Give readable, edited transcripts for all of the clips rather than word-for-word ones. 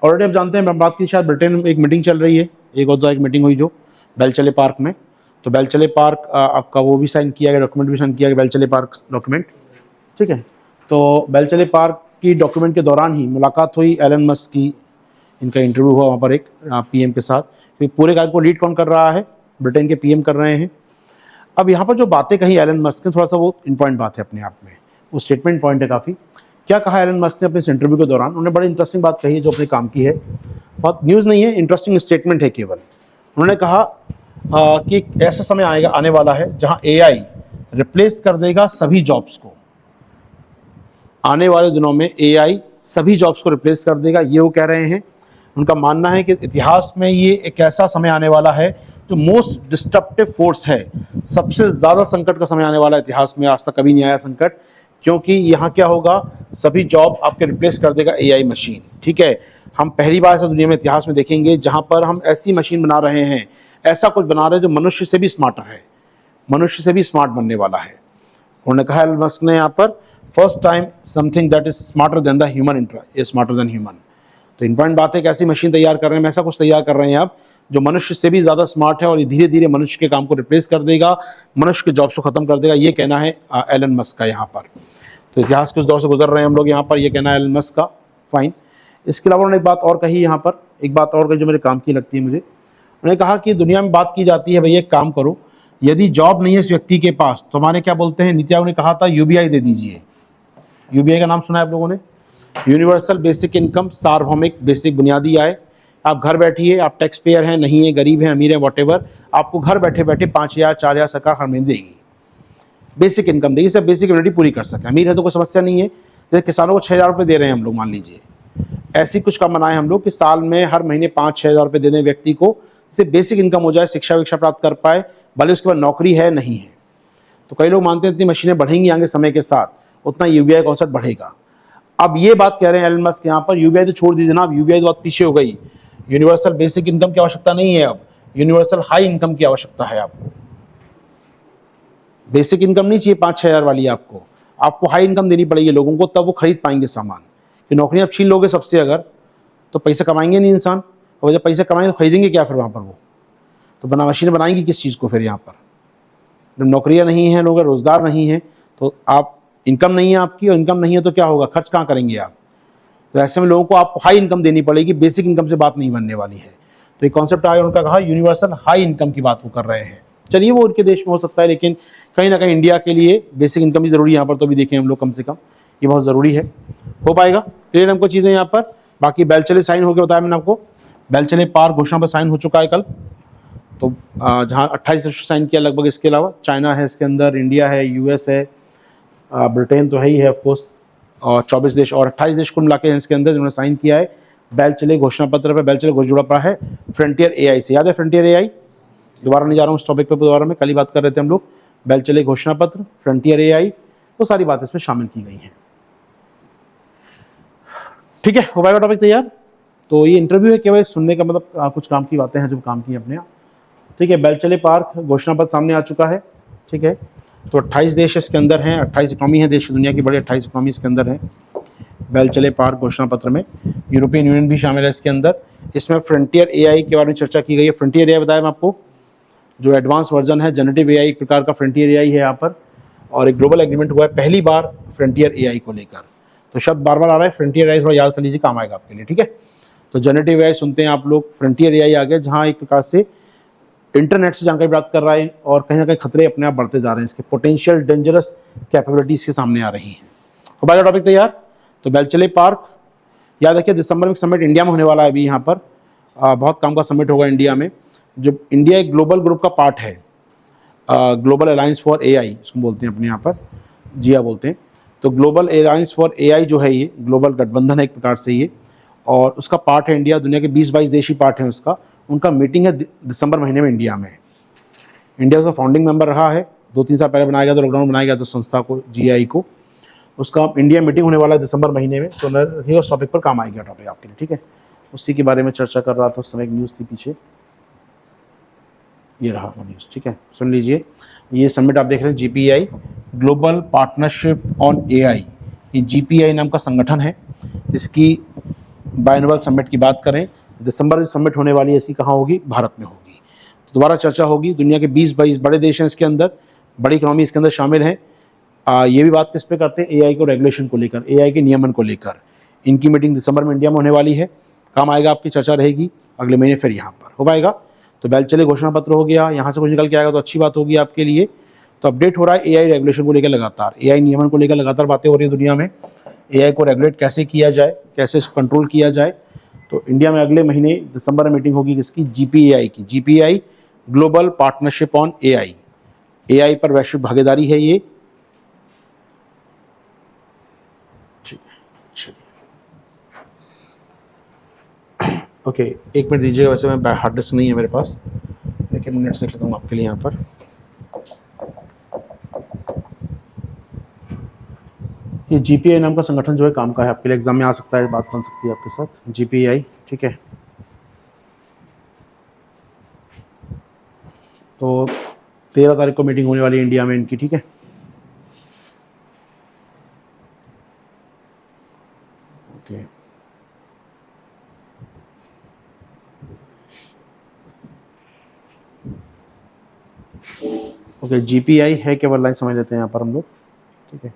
Already आप जानते हैं, मैं बात की शायद ब्रिटेन में एक मीटिंग चल रही है, एक मीटिंग हुई जो बेलचले पार्क में। तो बेलचले पार्क आपका वो भी साइन किया गया, डॉक्यूमेंट भी साइन किया गया, बेलचले पार्क डॉक्यूमेंट, ठीक है। तो बेलचले पार्क की डॉक्यूमेंट के दौरान ही मुलाकात हुई एलन मस्क की, इनका इंटरव्यू हुआ वहाँ पर एक पीएम के साथ, क्योंकि पूरे कार्य को लीड कौन कर रहा है, ब्रिटेन के पीएम कर रहे हैं। अब यहाँ पर जो बातें कही एलन मस्क ने, थोड़ा सा वो इंपॉर्टेंट बात है अपने आप में, वो स्टेटमेंट पॉइंट है काफ़ी। क्या कहा एलन मस्क ने अपने इस इंटरव्यू के दौरान, उन्होंने बड़ी इंटरेस्टिंग बात कही है जो अपने काम की है, बहुत न्यूज़ नहीं है, इंटरेस्टिंग स्टेटमेंट है केवल। उन्होंने कहा कि ऐसा समय आएगा, आने वाला है जहां एआई रिप्लेस कर देगा सभी जॉब्स को। आने वाले दिनों में एआई सभी जॉब्स को रिप्लेस कर देगा, ये वो कह रहे हैं। उनका मानना है कि इतिहास में ये एक ऐसा समय आने वाला है जो मोस्ट डिस्ट्रप्टिव फोर्स है, सबसे ज़्यादा संकट का समय आने वाला है इतिहास में, आज तक कभी नहीं आया संकट। क्योंकि यहाँ क्या होगा, सभी जॉब आपके रिप्लेस कर देगा एआई मशीन, ठीक है। हम पहली बार ऐसा दुनिया में इतिहास में देखेंगे जहाँ पर हम ऐसी मशीन बना रहे हैं, ऐसा कुछ बना रहे हैं जो मनुष्य से भी स्मार्टर है, मनुष्य से भी स्मार्ट बनने वाला है। उन्होंने कहा एलन मस्क ने यहाँ पर, first time something that is smarter than the human is smarter than human. तो इंपॉर्टेंट बात है कि ऐसी मशीन तैयार कर रहे हैं, ऐसा कुछ तैयार कर रहे हैं आप जो मनुष्य से भी ज़्यादा स्मार्ट है, और ये धीरे धीरे मनुष्य के काम को रिप्लेस कर देगा, मनुष्य के जॉब्स को खत्म कर देगा, ये कहना है एलन मस्क का यहाँ पर। तो इतिहास के उस दौर से गुजर रहे हैं हम लोग यहाँ पर, ये कहना है एलन मस्क का, फाइन। इसके अलावा उन्होंने एक बात और कही यहाँ पर, एक बात और कही जो मेरे काम की लगती है मुझे। उन्होंने कहा कि दुनिया में बात की जाती है, भैया एक काम करो, यदि जॉब नहीं है इस व्यक्ति के पास तो हमारे क्या बोलते हैं, नीति आयोग ने कहा था यूबीआई दे दीजिए। यूबीआई का नाम सुना है आप लोगों ने, यूनिवर्सल बेसिक इनकम, सार्वभौमिक बेसिक बुनियादी आय। आप घर बैठिए, आप टैक्स पेयर हैं, नहीं है, गरीब हैं, अमीर हैं, वॉटेवर, आपको घर बैठे बैठे 5,000 4,000 सरकार हर महीने देगी, बेसिक इनकम देगी, सब बेसिक इम्यूनिटी पूरी कर सके। अमीर है तो कोई समस्या नहीं है, जैसे किसानों को 6,000 रुपये दे रहे हैं हम लोग, मान लीजिए ऐसी कुछ काम बनाए हम लोग कि साल में हर महीने 5-6 हज़ार रुपये दे दें व्यक्ति को, जिससे बेसिक इनकम हो जाए, शिक्षा विक्षा प्राप्त कर पाए, भले उसके बाद नौकरी है नहीं है। तो कई लोग मानते हैं इतनी मशीनें बढ़ेंगी आगे समय के साथ, उतना यूबीआई कॉन्सेप्ट बढ़ेगा। अब ये बात कह रहे हैं एलन मस्क यहाँ पर, यूबीआई तो छोड़ दीजिए ना, अब यूबीआई तो बहुत पीछे हो गई, यूनिवर्सल बेसिक इनकम की आवश्यकता नहीं है, अब यूनिवर्सल हाई इनकम की आवश्यकता है आपको। बेसिक इनकम नहीं चाहिए 5-6 हज़ार वाली, आपको हाई इनकम देनी पड़ेगी लोगों को, तब वो खरीद पाएंगे सामान। कि नौकरी आप छीन लोगे सबसे अगर, तो पैसे कमाएंगे नहीं इंसान, और जब पैसे कमाएंगे तो खरीदेंगे क्या फिर वहाँ पर वो, तो मशीनें बनाएंगी किस चीज़ को फिर यहाँ पर, जब नौकरियाँ नहीं हैं, लोग रोज़गार नहीं है, तो आप इनकम नहीं है आपकी, और इनकम नहीं है तो क्या होगा, खर्च कहाँ करेंगे आप। तो ऐसे में लोगों को आपको हाई इनकम देनी पड़ेगी, बेसिक इनकम से बात नहीं बनने वाली है। तो एक कॉन्सेप्ट आया, उनका कहा यूनिवर्सल हाई इनकम की बात वो कर रहे हैं। चलिए वो उनके देश में हो सकता है, लेकिन कहीं ना कहीं इंडिया के लिए बेसिक इनकम भी ज़रूरी है यहाँ पर, तो भी देखें हम लोग कम से कम, ये बहुत ज़रूरी है। हो पाएगा क्लियर हमको चीज़ें यहाँ पर। बाकी बेलचले साइन हो गया, बताया मैंने आपको, बेलचले पार्क घोषणा पर साइन हो चुका है कल। तो जहाँ 28 देशों साइन किया लगभग, इसके अलावा चाइना है इसके अंदर, इंडिया है, यूएस है, ब्रिटेन तो है ही है ऑफकोर्स, और 24 देश और 28 देश कुल मिला के हैं इसके अंदर जिन्होंने साइन किया है बेलचले घोषणा पत्र पर। बेलचले घोषणा जुड़ा पड़ा है फ्रंटियर एआई से, याद है फ्रंटियर एआई, दोबारा नहीं जा रहा हूँ इस टॉपिक पर, दोबारा में कल ही बात कर रहे थे हम लोग। बेलचले घोषणा पत्र, फ्रंटियर एआई, वो सारी बातें इसमें शामिल की गई हैं। ठीक है, हो पाएगा टॉपिक तैयार। तो ये इंटरव्यू है, केवल सुनने का मतलब, कुछ काम की बातें हैं जो काम की अपने। ठीक है, बेलचले पार्क घोषणा पत्र सामने आ चुका है, ठीक है। तो 28 देश इसके अंदर हैं, 28 इकॉनमी है देश, दुनिया की बड़ी 28 इकॉनमी इसके अंदर है बेलचले पार्क घोषणा पत्र में। यूरोपियन यूनियन भी शामिल है इसके अंदर। इसमें फ्रंटियर एआई के बारे में चर्चा की गई है। फ्रंटियर एआई बताया मैं आपको, जो एडवांस वर्जन है, जनरेटिव एआई एक प्रकार का फ्रंटियर एआई है यहाँ पर, और एक ग्लोबल एग्रीमेंट हुआ है पहली बार फ्रंटियर एआई को लेकर। तो शब्द बार बार आ रहा है, फ्रंटियर एआई थोड़ा याद कर लीजिए, काम आएगा आपके लिए, ठीक है। तो जनरेटिव एआई सुनते हैं आप लोग, फ्रंटियर एआई आ गया जहाँ एक प्रकार से इंटरनेट से जानकारी प्राप्त कर रहा है, और कहीं ना कहीं खतरे अपने आप बढ़ते जा रहे हैं, इसके पोटेंशियल डेंजरस कैपेबिलिटीज के सामने आ रही हैं। हो पाएगा टॉपिक तैयार। तो बेलचले पार्क याद रखिए, दिसंबर में समिट इंडिया में होने वाला है अभी यहाँ पर, बहुत काम का समिट होगा इंडिया में। जो इंडिया एक ग्लोबल ग्रुप का पार्ट है, ग्लोबल अलायंस फॉर एआई इसको बोलते हैं अपने यहाँ पर, जिया बोलते हैं। तो ग्लोबल अलायंस फॉर एआई जो है, ये ग्लोबल गठबंधन है एक प्रकार से ये, और उसका पार्ट है इंडिया। दुनिया के 20-22 देशी पार्ट हैं उसका। उनका मीटिंग है दिसंबर महीने में इंडिया में। इंडिया उसका फाउंडिंग मेंबर रहा है, 2-3 साल पहले बनाया गया था, लॉकडाउन बनाया गया था संस्था को, जीआई को। उसका इंडिया मीटिंग होने वाला है दिसंबर महीने में, तो उस टॉपिक पर काम आएगा टॉपिक आपके लिए, ठीक है। उसी के बारे में चर्चा कर रहा था उस समय, एक न्यूज़ थी पीछे, ये रहा वो न्यूज़, ठीक है, सुन लीजिए। ये समिट आप देख रहे हैं, GPI, global partnership on AI, ये जीपीआई नाम का संगठन है। इसकी बायनोवल समिट की बात करें, दिसंबर में समिट होने वाली है, ऐसी कहाँ होगी? भारत में होगी। तो दोबारा चर्चा होगी, दुनिया के 20-22 बड़े देश हैं इसके अंदर, बड़ी इकोनॉमी इसके अंदर शामिल हैं। ये भी बात किस पे करते हैं? एआई को रेगुलेशन को लेकर, एआई के नियमन को लेकर। इनकी मीटिंग दिसंबर में इंडिया में होने वाली है, काम आएगा, आपकी चर्चा रहेगी अगले महीने, फिर यहाँ पर हो पाएगा। तो बेल चले घोषणा पत्र हो गया, यहाँ से कुछ निकल के आएगा तो अच्छी बात होगी आपके लिए। तो अपडेट हो रहा है एआई रेगुलेशन को लेकर लगातार, एआई नियमन को लेकर लगातार बातें हो रही है दुनिया में। एआई को रेगुलेट कैसे किया जाए, कैसे इसको कंट्रोल किया जाए। तो इंडिया में अगले महीने दिसंबर में मीटिंग होगी किसकी? जीपीएआई की। GPAI global partnership on AI, AI पर वैश्विक भागीदारी है ये। ठीक है, चलिए ओके, एक मिनट दीजिएगा। वैसे मैं हार्ड डिस्क नहीं है मेरे पास, लेकिन मैं नेट से लेता हूँ आपके लिए यहाँ पर। ये जीपीआई नाम का संगठन जो है काम का है, आपके लिए एग्जाम में आ सकता है, बात बन सकती है आपके साथ। जीपीआई, ठीक है। तो 13 तारीख को मीटिंग होने वाली है इंडिया में इनकी, ठीक है। ओके, ओके, जीपीआई है केवल लाइन समझ लेते हैं यहाँ पर हम लोग, ठीक है।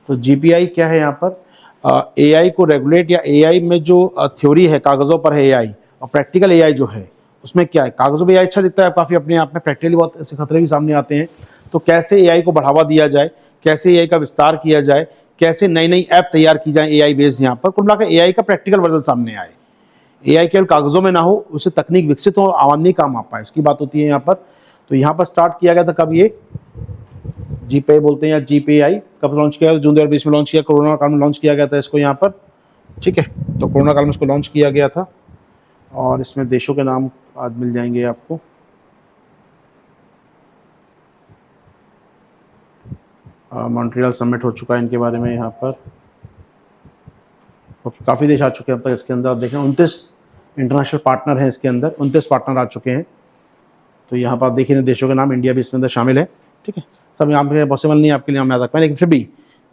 तो जीपीआई क्या है यहाँ पर? एआई को रेगुलेट, या एआई में जो थ्योरी है कागज़ों पर है एआई, और प्रैक्टिकल एआई जो है उसमें क्या है? कागज़ों में एआई अच्छा दिखता है काफ़ी अपने आप में, प्रैक्टिकली बहुत ऐसे खतरे भी सामने आते हैं। तो कैसे एआई को बढ़ावा दिया जाए, कैसे एआई का विस्तार किया जाए, कैसे नई नई ऐप तैयार की जाए एआई बेस्ड, यहाँ पर कुल मिलाकर एआई का प्रैक्टिकल वर्जन सामने आए। एआई केवल कागज़ों में ना हो, उससे तकनीक विकसित हो, आमदनी काम आ पाए, उसकी बात होती है यहाँ पर। तो यहाँ पर स्टार्ट किया गया था कब? ये जीपे बोलते हैं या जीपीआई, कब लॉन्च किया? जून 2020 में लॉन्च किया, कोरोना काल में लॉन्च किया गया था इसको यहाँ पर, ठीक है। तो कोरोना काल में इसको लॉन्च किया गया था, और इसमें देशों के नाम आज मिल जाएंगे आपको। मॉन्ट्रियल समिट हो चुका है इनके बारे में यहाँ पर, ओके, काफ़ी देश आ चुके हैं अब तक इसके अंदर। देखें 29 इंटरनेशनल पार्टनर हैं इसके अंदर, 29 पार्टनर आ चुके हैं। तो यहाँ पर आप देखिए देशों के नाम, इंडिया भी इसमें अंदर शामिल है, ठीक है। सब यहाँ पे पॉसिबल नहीं है आपके लिए हम याद रख पाए, लेकिन फिर भी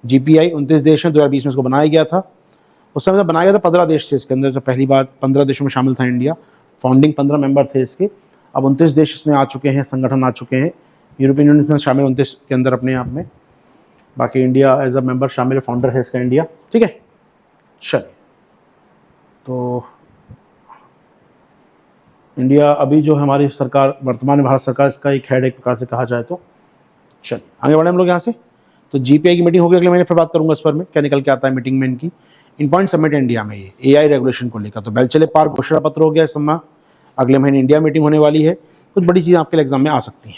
जीपीआई 29 देश हैं। 2020 में इसको बनाया गया था, उस समय जब बनाया गया था 15 देश थे इसके अंदर, जब पहली बार 15 देशों में शामिल था इंडिया। फाउंडिंग 15 मेंबर थे इसके, अब 29 देश इसमें आ चुके हैं, संगठन आ चुके हैं। यूरोपियन यूनियन में शामिल 29 के अंदर अपने आप में, बाकी इंडिया एज अ मेंबर शामिल है, फाउंडर है इसका इंडिया, ठीक है। चलिए, तो इंडिया अभी जो हमारी सरकार वर्तमान में भारत सरकार, इसका एक हेड एक प्रकार से कहा जाए तो। चलिए आगे बढ़े हम लोग यहाँ से। तो जीपीआई की मीटिंग होगी अगले महीने, फिर बात करूंगा इस पर, में क्या निकल के आता है मीटिंग में इनकी। इन पॉइंट समिट इंडिया में ये एआई रेगुलेशन को लेकर। तो बेल चले पार घोषणा पत्र हो गया इस समय, अगले महीने इंडिया मीटिंग होने वाली है। कुछ बड़ी चीज़ें आपके एग्जाम में आ सकती हैं।